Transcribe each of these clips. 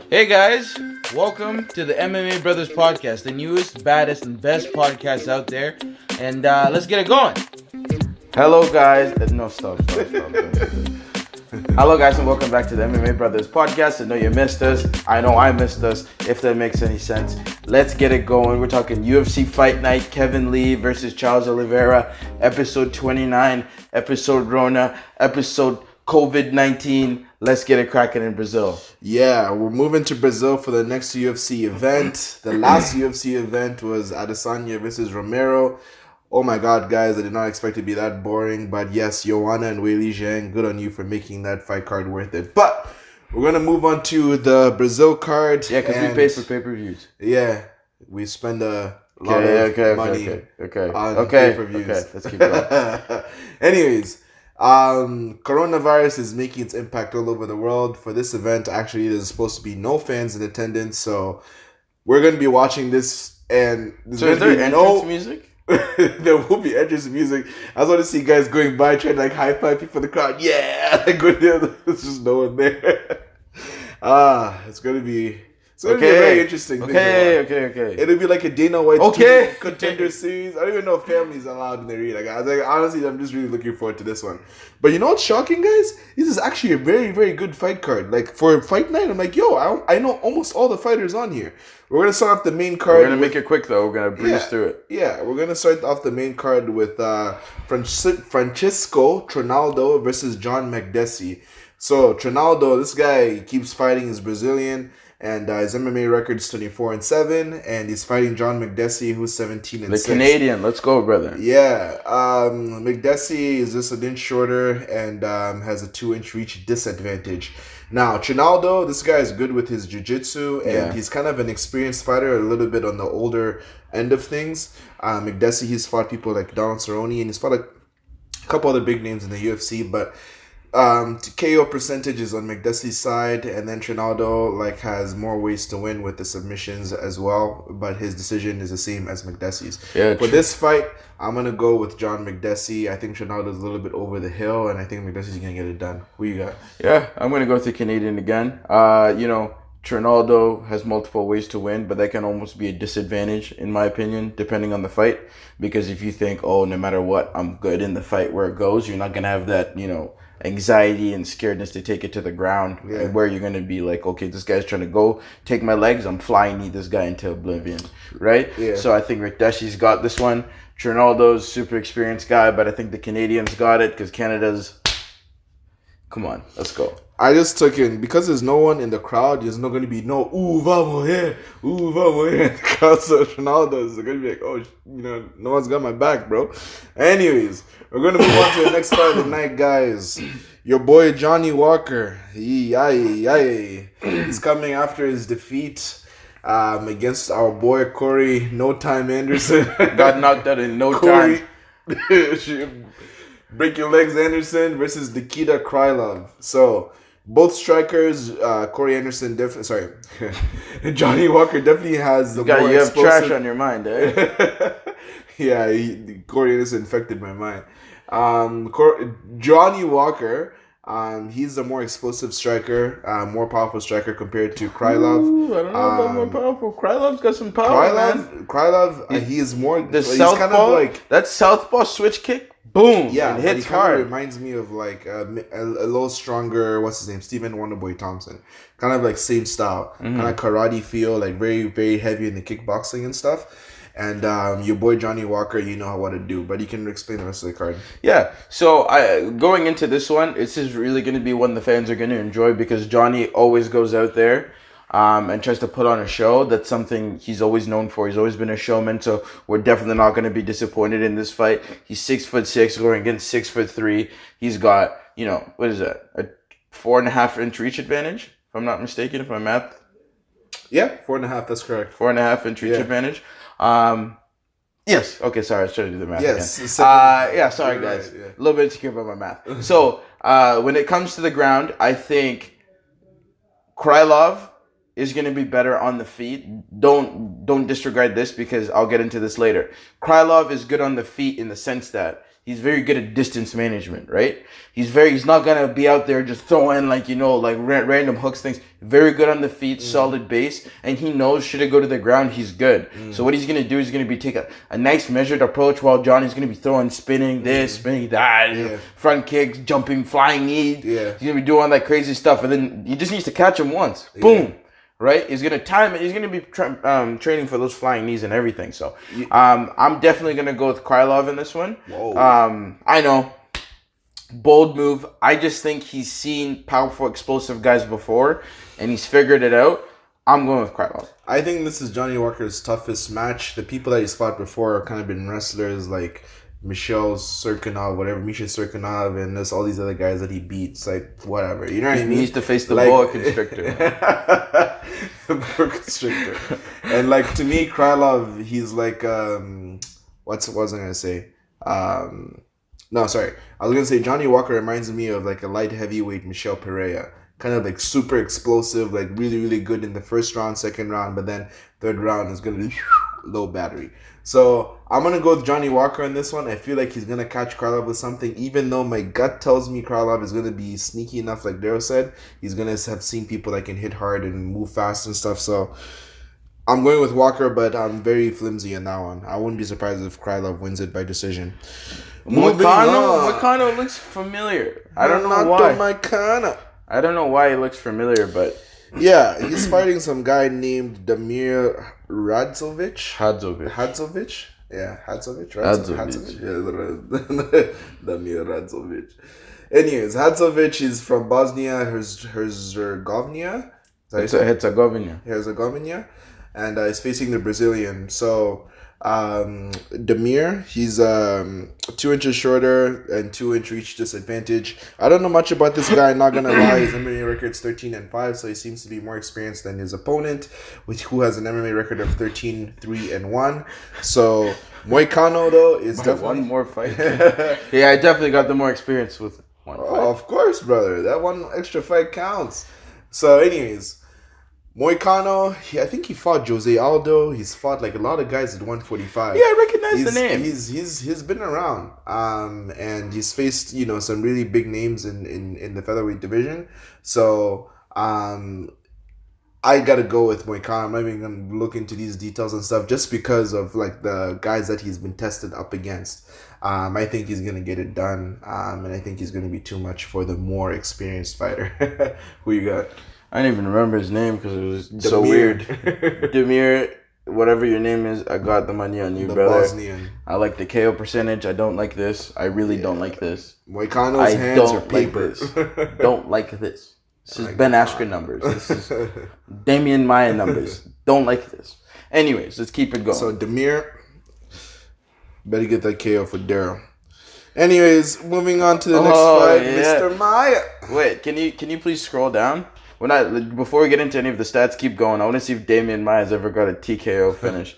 Hey guys, welcome to the MMA Brothers podcast, the newest, baddest, and best podcast out there. And let's get it going. Hello guys, no stop. Hello guys, and welcome back to the MMA Brothers podcast. I know you missed us. I know I missed us. If that makes any sense, let's get it going. We're talking UFC Fight Night, Kevin Lee versus Charles Oliveira, episode 29, episode Rona, episode COVID-19. Let's get it cracking in Brazil. Yeah, we're moving to Brazil for the next UFC event. The last UFC event was Adesanya versus Romero. Oh my God, guys, I did not expect it to be that boring. But yes, Joanna and Weili Zhang, good on you for making that fight card worth it. But we're going to move on to the Brazil card. Yeah, because we pay for pay-per-views. Yeah, we spend a lot of money on pay-per-views. Okay, let's keep going. Anyways, coronavirus is making its impact all over the world. For this event, actually, there's supposed to be no fans in attendance. So we're going to be watching this. And so is there entrance music? There will be entrance music. I just want to see guys going by trying to like high five people in the crowd. Yeah, like go there. There's just no one there. It's gonna be a very interesting. Okay. It'll be like a Dana White contender series. I don't even know if families are allowed in the arena. I was like, honestly, I'm just really looking forward to this one. But you know what's shocking, guys? This is actually a very, very good fight card. Like for Fight Night, I'm like, I know almost all the fighters on here. We're gonna start off the main card. We're gonna make it quick though. We're gonna breeze through it. Yeah, we're gonna start off the main card with Francisco Trinaldo versus John Makdessi. So Trinaldo, this guy keeps fighting. He's Brazilian, and his MMA record is 24-7, and he's fighting John Makdessi, who's 17-6. The Canadian, let's go, brother. Yeah, Makdessi is just an inch shorter and has a 2-inch reach disadvantage. Now, Trinaldo, this guy is good with his jiu-jitsu, and he's kind of an experienced fighter, a little bit on the older end of things. Makdessi, he's fought people like Donald Cerrone, and he's fought a couple other big names in the UFC, but KO percentage is on Makdessi's side, and then Trinaldo has more ways to win with the submissions as well, but his decision is the same as Makdessi's. Yeah, for this fight, I'm gonna go with John Makdessi. I think Trinaldo's a little bit over the hill, and I think Makdessi's gonna get it done. Who you got? Yeah, I'm gonna go with the Canadian again. Trinaldo has multiple ways to win, but that can almost be a disadvantage, in my opinion, depending on the fight. Because if you think, no matter what, I'm good in the fight where it goes, you're not gonna have that, anxiety and scaredness to take it to the ground, where you're going to be like, okay, this guy's trying to go take my legs, I'm flying this guy into oblivion, right? So I think Makdessi's got this one. Trinaldo's super experienced guy, but I think the Canadians got it because Canada's, come on, let's go. I just took in, because there's no one in the crowd, there's not going to be no, vamos here, in the crowd. So Trinaldo is going to be like, no one's got my back, bro. Anyways, we're going to move on to the next fight of the night, guys. Your boy Johnny Walker, he's coming after his defeat against our boy Corey No Time Anderson. Got knocked out in no time. Break your legs, Anderson versus Nikita Krylov. So both strikers, Corey Anderson Johnny Walker definitely has the more you have trash on your mind, eh? Yeah, Corey Anderson infected my mind. Johnny Walker, he's a more explosive striker, more powerful striker compared to Krylov. Ooh, I don't know about more powerful. Krylov's got some power, man. Krylov, he is more. He's kind of like that southpaw switch kick. Boom! Yeah, it hits he hard. Reminds me of a little stronger. What's his name? Stephen Wonderboy Thompson. Kind of like same style, kind of karate feel, like very very heavy in the kickboxing and stuff. And your boy Johnny Walker, you know what to do, but you can explain the rest of the card. Yeah, so going into this one, this is really going to be one the fans are going to enjoy because Johnny always goes out there and tries to put on a show. That's something he's always known for. He's always been a showman, so we're definitely not going to be disappointed in this fight. He's 6'6", going against 6'3". He's got, what is that? A 4.5-inch reach advantage, if I'm not mistaken, if my math. Yeah, 4.5. That's correct. 4.5-inch reach advantage. Yes. Okay. Sorry, I was trying to do the math. Yes. Again. Sorry, guys. Right, a little bit insecure about my math. So, when it comes to the ground, I think Krylov is going to be better on the feet. Don't disregard this because I'll get into this later. Krylov is good on the feet in the sense that he's very good at distance management, right? He's not gonna be out there just throwing like random hooks things. Very good on the feet, solid base, and he knows should it go to the ground, he's good. So what he's gonna do is gonna be take a nice measured approach while Johnny's gonna be throwing, spinning this, spinning that, front kicks, jumping, flying knee. Yeah. He's gonna be doing all that crazy stuff, and then he just needs to catch him once. Boom. Right? He's gonna time it. He's gonna be training for those flying knees and everything. So, I'm definitely gonna go with Krylov in this one. Whoa. I know, bold move. I just think he's seen powerful, explosive guys before, and he's figured it out. I'm going with Krylov. I think this is Johnny Walker's toughest match. The people that he's fought before have kind of been wrestlers like Misha Serkinov, and there's all these other guys that he beats, like whatever. You know what I mean? He needs to face the boa constrictor. The boa constrictor. And like to me, Krylov, he's like what was I gonna say? No, sorry. I was gonna say Johnny Walker reminds me of like a light heavyweight Michel Pereira. Kind of like super explosive, like really, really good in the first round, second round, but then third round is gonna be low battery. So I'm gonna go with Johnny Walker on this one. I feel like he's gonna catch Krylov with something, even though my gut tells me Krylov is gonna be sneaky enough, like Daryl said. He's gonna have seen people that can hit hard and move fast and stuff. So I'm going with Walker, but I'm very flimsy on that one. I wouldn't be surprised if Krylov wins it by decision. Moicano looks familiar. I don't know why. Moicano. I don't know why he looks familiar, but yeah, he's fighting some guy named Damir Hadzovic. Yeah, Hadzovic. Damir Hadzovic. Anyways, Hadzovic is from Bosnia Herzegovina. Herzegovina. And he's facing the Brazilian. So Damir, he's 2 inches shorter and 2-inch reach disadvantage. I don't know much about this guy, not gonna lie. His MMA record's 13-5, so he seems to be more experienced than his opponent, who has an MMA record of 13-3-1. So Moy Cano though is definitely one more fight. Yeah, I definitely got the more experience with one fight. Of course, brother. That one extra fight counts. So anyways, Moicano, I think he fought Jose Aldo. He's fought like a lot of guys at 145. Yeah, I recognize the name. He's been around. And he's faced, some really big names in the featherweight division. So I gotta go with Moicano. I'm not even gonna look into these details and stuff just because of like the guys that he's been tested up against. I think he's gonna get it done. And I think he's gonna be too much for the more experienced fighter. Who you got? I didn't even remember his name because it was so weird. Damir, whatever your name is, I got the money on you, brother. Bosnian. I like the KO percentage. I don't like this. I really don't like this. Moicano's hands are paper. Don't like this. This is Ben Askren numbers. This is Demian Maia numbers. Don't like this. Anyways, let's keep it going. So Damir, better get that KO for Daryl. Anyways, moving on to the next fight, Mr. Maia. Wait, can you please scroll down? Before we get into any of the stats, keep going. I want to see if Damian Maia's ever got a TKO finish.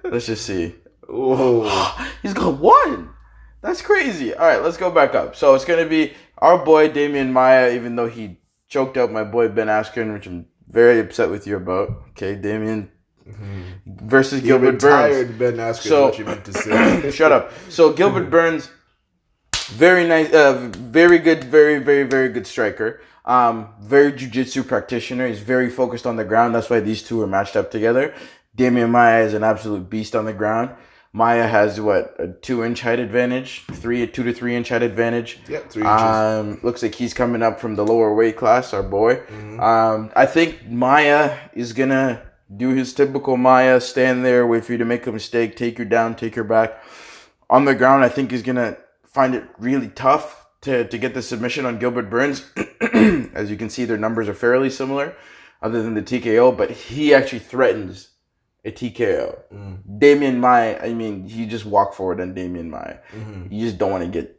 Let's just see. Oh, he's got one. That's crazy. All right, let's go back up. So it's going to be our boy Damian Maia, even though he choked out my boy Ben Askren, which I'm very upset with you about. Okay, Damian versus Gilbert Burns. Tired Ben Askren, what you meant to say. Shut up. So Gilbert Burns, very nice, very good, very, very, very good striker. Very jiu-jitsu practitioner. He's very focused on the ground. That's why these two are matched up together. Damian Maia is an absolute beast on the ground. Maia has a 2-inch height advantage, 2 to 3 inch height advantage. Yeah, 3 inches. Looks like he's coming up from the lower weight class, our boy. Mm-hmm. I think Maia is gonna do his typical Maia, stand there, wait for you to make a mistake, take you down, take your back. On the ground, I think he's gonna find it really tough to get the submission on Gilbert Burns. As you can see, their numbers are fairly similar, other than the TKO, but he actually threatens a TKO. Damian Maia, you just walk forward on Damian Maia. Mm-hmm. You just don't want to get,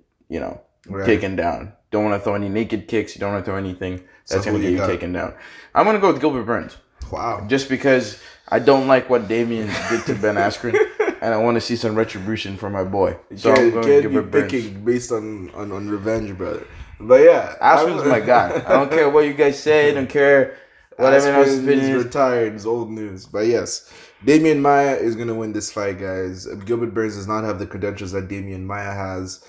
taken down. Don't want to throw any naked kicks. You don't want to throw anything that's going to get you taken down. I'm going to go with Gilbert Burns. Wow. Just because I don't like what Damian did to Ben Askren. And I want to see some retribution for my boy. So I'm going to give it picking based on revenge, brother. But yeah, Askren's my guy. I don't care what you guys say. I don't care what everyone else's opinion is. He's retired. It's old news. But yes, Damian Maia is going to win this fight, guys. Gilbert Burns does not have the credentials that Damian Maia has.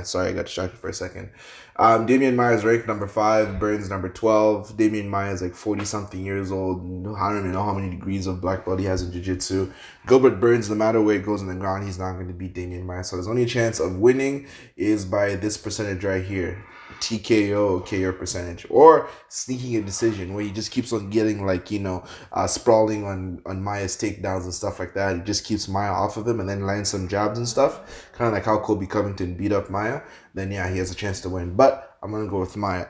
Sorry, I got distracted for a second. Demian Maia is ranked number 5, Burns number 12. Demian Maia is like 40-something years old. I don't even know how many degrees of black belt he has in jiu-jitsu. Gilbert Burns, no matter where it goes on the ground, he's not going to beat Demian Maia. So his only chance of winning is by this percentage right here. TKO, KO percentage, or sneaking a decision where he just keeps on getting sprawling on Maia's takedowns and stuff like that. He just keeps Maia off of him and then lands some jabs and stuff, kind of like how Colby Covington beat up Maia. Then yeah, he has a chance to win. But I'm gonna go with Maia.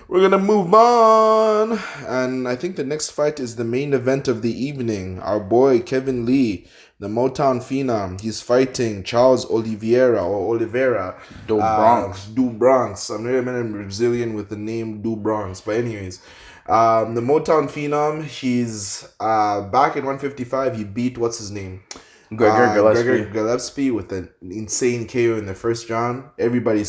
We're gonna move on, and I think the next fight is the main event of the evening. Our boy Kevin Lee, the Motown phenom, he's fighting Charles Oliveira do Bronx. I've never met a Brazilian with the name do Bronx, but anyways, the Motown phenom, he's back at 155. He beat what's his name, Gregor Gillespie with an insane KO in the first round. I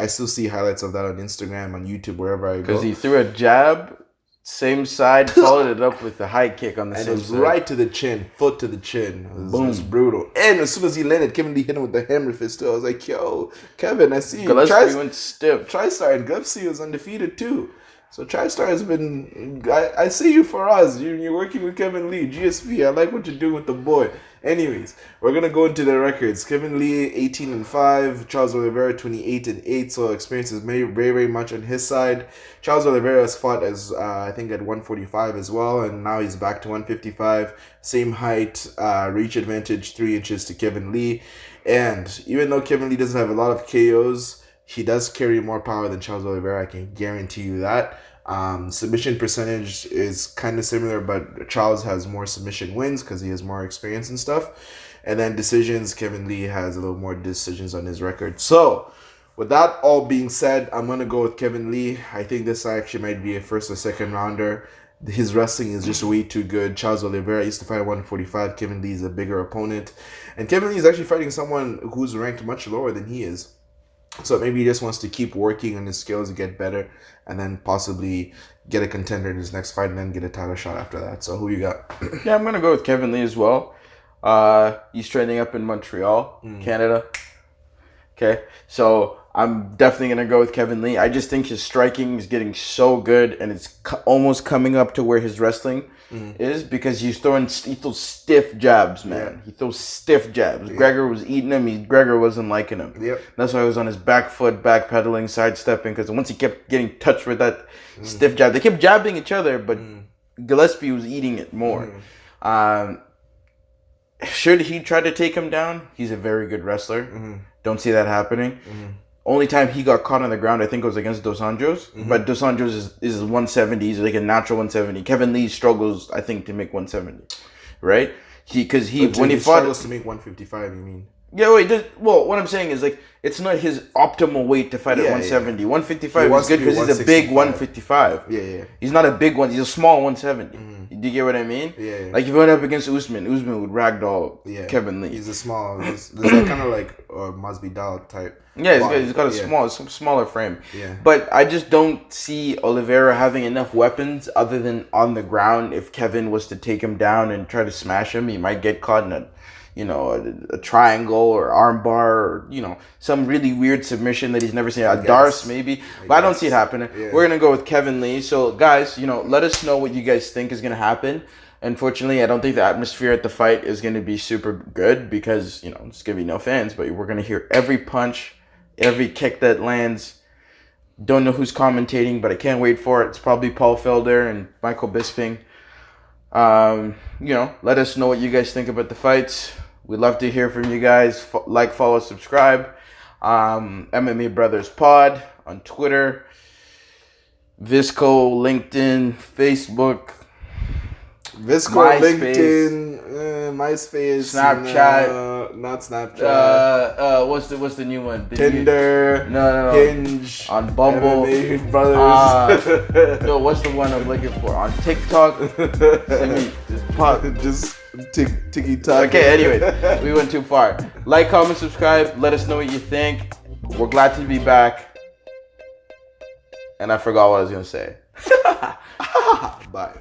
still see highlights of that on Instagram, on YouTube, wherever I go. Because he threw a jab, same side, followed it up with a high kick on the same side. And it was right to the chin, foot to the chin. It was brutal. And as soon as he landed, Kevin Lee hit him with the hammer fist too. I was like, yo, Kevin, I see you. Gillespie went stiff. TriStar and Gillespie was undefeated too. So TriStar has been, I see you for us. You're working with Kevin Lee, GSP. I like what you're doing with the boy. Anyways, we're going to go into the records. Kevin Lee, 18-5. Charles Oliveira, 28-8. So experience is very, very, very much on his side. Charles Oliveira has fought as, I think, at 145 as well. And now he's back to 155. Same height, reach advantage, 3 inches to Kevin Lee. And even though Kevin Lee doesn't have a lot of KOs, he does carry more power than Charles Oliveira. I can guarantee you that. Submission percentage is kind of similar, but Charles has more submission wins because he has more experience and stuff. And then decisions, Kevin Lee has a little more decisions on his record. So, with that all being said, I'm going to go with Kevin Lee. I think this actually might be a first or second rounder. His wrestling is just way too good. Charles Oliveira used to fight 145. Kevin Lee is a bigger opponent. And Kevin Lee is actually fighting someone who's ranked much lower than he is. So maybe he just wants to keep working on his skills to get better and then possibly get a contender in his next fight and then get a title shot after that. So who you got? Yeah, I'm going to go with Kevin Lee as well. He's training up in Montreal, Canada. Okay, so I'm definitely going to go with Kevin Lee. I just think his striking is getting so good and it's almost coming up to where his wrestling is, because he throws stiff jabs, man. He throws stiff jabs. Gregor was eating him. Gregor wasn't liking him. That's why he was on his back foot, backpedaling, sidestepping, because once he kept getting touched with that stiff jab, they kept jabbing each other, but Gillespie was eating it more. Should he try to take him down? He's a very good wrestler. Don't see that happening. Only time he got caught on the ground, I think, was against Dos Anjos. But Dos Anjos is 170. He's like a natural 170. Kevin Lee struggles, I think, to make 170. Right? When he struggles to make 155, you mean? Yeah, well, what I'm saying is, like, it's not his optimal weight to fight at 170. Yeah. 155 is good because he's a big 155. Yeah. He's not a big one. He's a small 170. Do you get what I mean? Yeah. Like, if he went up against Usman would ragdoll Kevin Lee. He's a small, there's that kind of like Masvidal type. Yeah, he's got a smaller frame. Yeah. But I just don't see Oliveira having enough weapons other than on the ground. If Kevin was to take him down and try to smash him, he might get caught in a triangle or armbar or, some really weird submission that he's never seen. A Darce maybe. But I don't see it happening. Yeah. We're going to go with Kevin Lee. So, guys, let us know what you guys think is going to happen. Unfortunately, I don't think the atmosphere at the fight is going to be super good because, it's going to be no fans. But we're going to hear every punch, every kick that lands. Don't know who's commentating, but I can't wait for it. It's probably Paul Felder and Michael Bisping. Let us know what you guys think about the fights. We'd love to hear from you guys. Follow, subscribe. MMA Brothers Pod on Twitter, Visco, LinkedIn, Facebook, MySpace, LinkedIn, MySpace, Snapchat, not Snapchat. What's the new one? Tinder, no, Hinge, on Bumble, MMA Brothers. No, what's the one I'm looking for? On TikTok. Just ticky-tack. Okay, anyway, we went too far. Like, comment, subscribe. Let us know what you think. We're glad to be back. And I forgot what I was going to say. Bye.